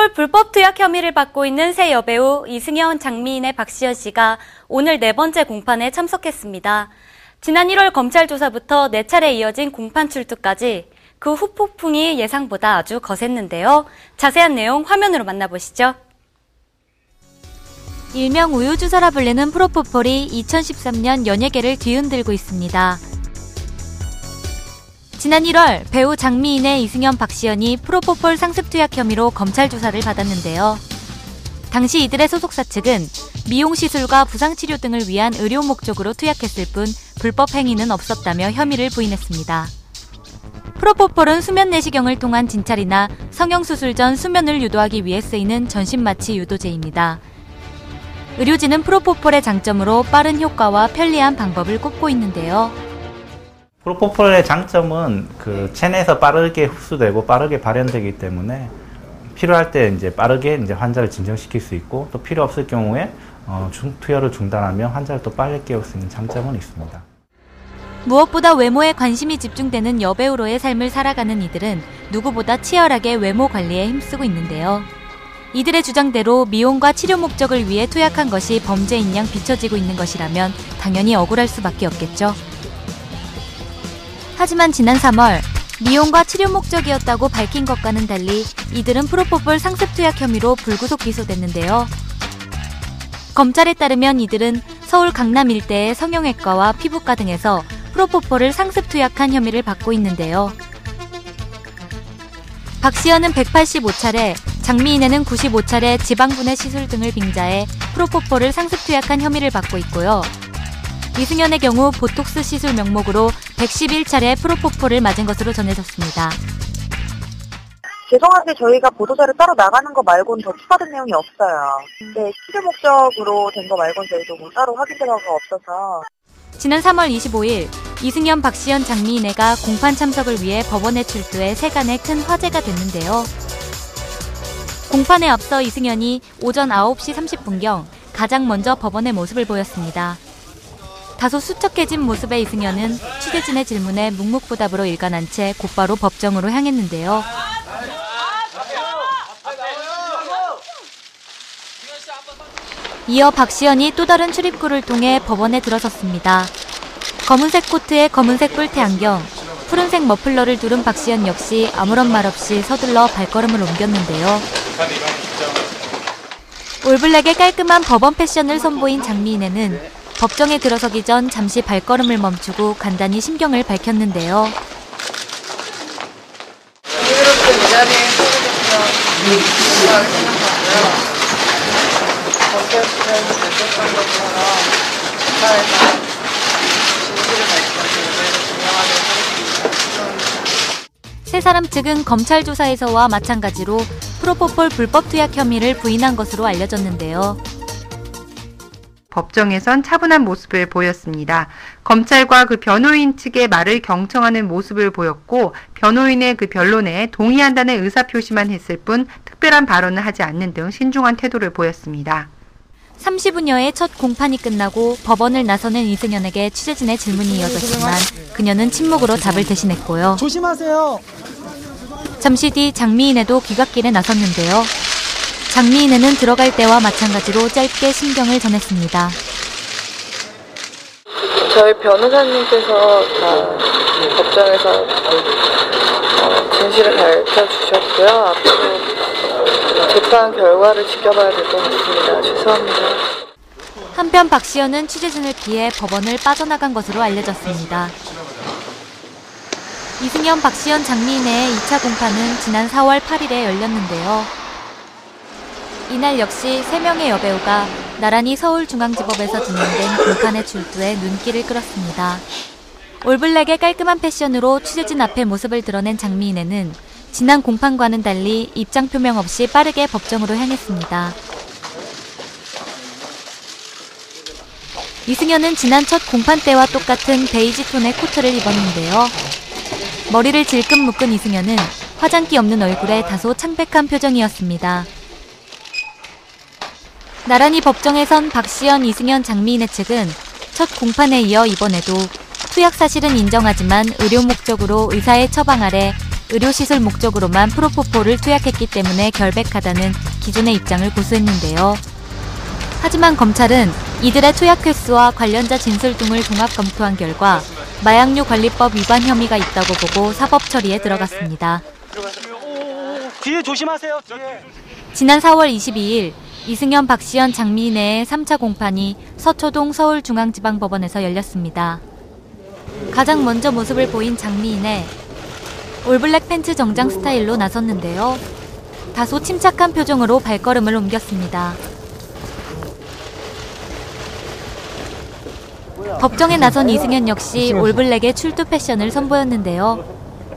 프로포폴 불법 투약 혐의를 받고 있는 새 여배우 이승연, 장미인의 박시연 씨가 오늘 4번째 공판에 참석했습니다. 지난 1월 검찰 조사부터 4차례 이어진 공판 출두까지 그 후폭풍이 예상보다 아주 거셌는데요. 자세한 내용 화면으로 만나보시죠. 일명 우유주사라 불리는 프로포폴이 2013년 연예계를 뒤흔들고 있습니다. 지난 1월 배우 장미인의 이승연, 박시연이 프로포폴 상습 투약 혐의로 검찰 조사를 받았는데요. 당시 이들의 소속사 측은 미용시술과 부상치료 등을 위한 의료 목적으로 투약했을 뿐 불법 행위는 없었다며 혐의를 부인했습니다. 프로포폴은 수면 내시경을 통한 진찰이나 성형수술 전 수면을 유도하기 위해 쓰이는 전신마취 유도제입니다. 의료진은 프로포폴의 장점으로 빠른 효과와 편리한 방법을 꼽고 있는데요. 프로포폴의 장점은 체내에서 빠르게 흡수되고 빠르게 발현되기 때문에 필요할 때 빠르게 환자를 진정시킬 수 있고, 또 필요 없을 경우에 투여를 중단하며 환자를 또 빨리 깨울 수 있는 장점은 있습니다. 무엇보다 외모에 관심이 집중되는 여배우로의 삶을 살아가는 이들은 누구보다 치열하게 외모 관리에 힘쓰고 있는데요. 이들의 주장대로 미용과 치료 목적을 위해 투약한 것이 범죄인 양 비춰지고 있는 것이라면 당연히 억울할 수밖에 없겠죠. 하지만 지난 3월 미용과 치료 목적이었다고 밝힌 것과는 달리 이들은 프로포폴 상습 투약 혐의로 불구속 기소됐는데요. 검찰에 따르면 이들은 서울 강남 일대의 성형외과와 피부과 등에서 프로포폴을 상습 투약한 혐의를 받고 있는데요. 박시연은 185차례, 장미인에는 95차례 지방분해 시술 등을 빙자해 프로포폴을 상습 투약한 혐의를 받고 있고요. 이승연의 경우 보톡스 시술 명목으로 111차례 프로포폴을 맞은 것으로 전해졌습니다. 죄송한데 저희가 보도자료 따로 나가는 거 말고는 더 추가된 내용이 없어요. 근데 치료 목적으로 된 거 말고는 저희도 따로 확인된 바가 없어서. 지난 3월 25일 이승연, 박시연, 장미인애가 공판 참석을 위해 법원에 출두해 세간에 큰 화제가 됐는데요. 공판에 앞서 이승연이 오전 9시 30분경 가장 먼저 법원의 모습을 보였습니다. 다소 수척해진 모습의 이승연은 취재진의 질문에 묵묵부답으로 일관한 채 곧바로 법정으로 향했는데요. 이어 박시연이 또 다른 출입구를 통해 법원에 들어섰습니다. 검은색 코트에 검은색 뿔테 안경, 푸른색 머플러를 두른 박시연 역시 아무런 말 없이 서둘러 발걸음을 옮겼는데요. 올블랙의 깔끔한 법원 패션을 선보인 장미인애는 법정에 들어서기 전 잠시 발걸음을 멈추고 간단히 심경을 밝혔는데요. 이렇게 이 자리에 서게 됐으면 생각하고요. 검찰수사에서 결정한 것처럼 수사에서 진실을 밝혀서 예배를 진행하도록 하겠습니다. 세 사람 측은 검찰 조사에서와 마찬가지로 프로포폴 불법 투약 혐의를 부인한 것으로 알려졌는데요. 법정에선 차분한 모습을 보였습니다. 검찰과 그 변호인 측의 말을 경청하는 모습을 보였고, 변호인의 그 변론에 동의한다는 의사표시만 했을 뿐 특별한 발언을 하지 않는 등 신중한 태도를 보였습니다. 30분여의 첫 공판이 끝나고 법원을 나서는 이승연에게 취재진의 질문이 이어졌지만 그녀는 침묵으로 답을 대신했고요. 조심하세요. 잠시 뒤 장미인애도 귀갓길에 나섰는데요. 장미인애는 들어갈 때와 마찬가지로 짧게 심경을 전했습니다. 저희 변호사님께서 다 법정에서 진실을 밝혀주셨고요. 앞으로 재판 결과를 지켜봐야 될 것 같습니다. 죄송합니다. 한편 박시연은 취재진을 피해 법원을 빠져나간 것으로 알려졌습니다. 이승연, 박시연, 장미인애의 2차 공판은 지난 4월 8일에 열렸는데요. 이날 역시 3명의 여배우가 나란히 서울중앙지법에서 진행된 공판에 출두해 눈길을 끌었습니다. 올블랙의 깔끔한 패션으로 취재진 앞에 모습을 드러낸 장미인애는 지난 공판과는 달리 입장 표명 없이 빠르게 법정으로 향했습니다. 이승연은 지난 첫 공판 때와 똑같은 베이지 톤의 코트를 입었는데요. 머리를 질끈 묶은 이승연은 화장기 없는 얼굴에 다소 창백한 표정이었습니다. 나란히 법정에 선 박시연, 이승연, 장미인애 측은 첫 공판에 이어 이번에도 투약 사실은 인정하지만 의료 목적으로 의사의 처방 아래 의료시술 목적으로만 프로포폴을 투약했기 때문에 결백하다는 기존의 입장을 고수했는데요. 하지만 검찰은 이들의 투약 횟수와 관련자 진술 등을 종합 검토한 결과 마약류 관리법 위반 혐의가 있다고 보고 사법 처리에 들어갔습니다. 뒤에 조심하세요. 뒤에. 지난 4월 22일 이승현, 박시연, 장미인의 3차 공판이 서초동 서울중앙지방법원에서 열렸습니다. 가장 먼저 모습을 보인 장미인의 올블랙 팬츠 정장 스타일로 나섰는데요. 다소 침착한 표정으로 발걸음을 옮겼습니다. 법정에 나선 이승현 역시 올블랙의 출두 패션을 선보였는데요.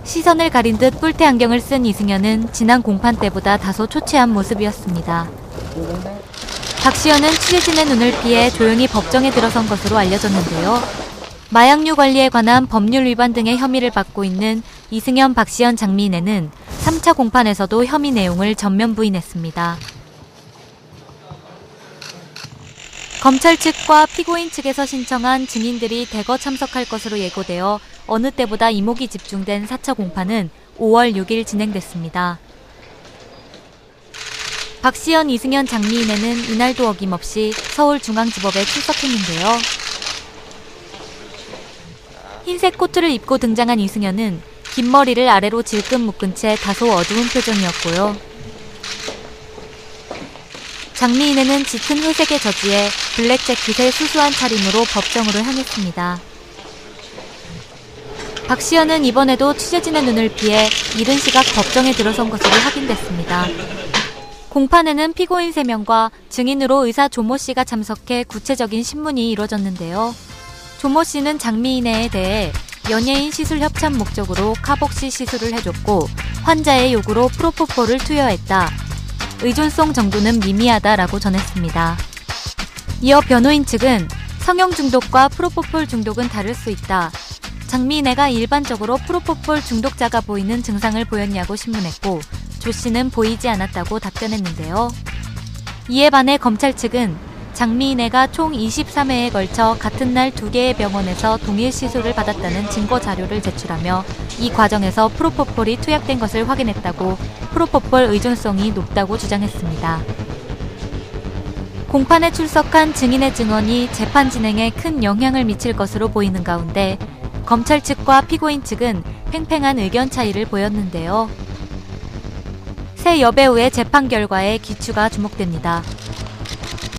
시선을 가린 듯 뿔테 안경을 쓴 이승현은 지난 공판 때보다 다소 초췌한 모습이었습니다. 박시연은 취재진의 눈을 피해 조용히 법정에 들어선 것으로 알려졌는데요. 마약류 관리에 관한 법률 위반 등의 혐의를 받고 있는 이승현, 박시연, 장미인에는 3차 공판에서도 혐의 내용을 전면 부인했습니다. 검찰 측과 피고인 측에서 신청한 증인들이 대거 참석할 것으로 예고되어 어느 때보다 이목이 집중된 4차 공판은 5월 6일 진행됐습니다. 박시연, 이승현, 장미인에는 이날도 어김없이 서울중앙지법에 출석했는데요. 흰색 코트를 입고 등장한 이승현은 긴 머리를 아래로 질끈 묶은 채 다소 어두운 표정이었고요. 장미인에는 짙은 회색의 저지에 블랙 재킷의 수수한 차림으로 법정으로 향했습니다. 박시연은 이번에도 취재진의 눈을 피해 이른 시각 법정에 들어선 것으로 확인됐습니다. 공판에는 피고인 3명과 증인으로 의사 조모 씨가 참석해 구체적인 신문이 이뤄졌는데요. 조모 씨는 장미인에 대해 연예인 시술 협찬 목적으로 카복시 시술을 해줬고 환자의 요구로 프로포폴을 투여했다. 의존성 정도는 미미하다라고 전했습니다. 이어 변호인 측은 성형 중독과 프로포폴 중독은 다를 수 있다. 장미인애가 일반적으로 프로포폴 중독자가 보이는 증상을 보였냐고 신문했고 조 씨는 보이지 않았다고 답변했는데요. 이에 반해 검찰 측은 장미인애가 총 23회에 걸쳐 같은 날 2개의 병원에서 동일 시술을 받았다는 증거 자료를 제출하며 이 과정에서 프로포폴이 투약된 것을 확인했다고 프로포폴 의존성이 높다고 주장했습니다. 공판에 출석한 증인의 증언이 재판 진행에 큰 영향을 미칠 것으로 보이는 가운데 검찰 측과 피고인 측은 팽팽한 의견 차이를 보였는데요. 새 여배우의 재판 결과에 귀추가 주목됩니다.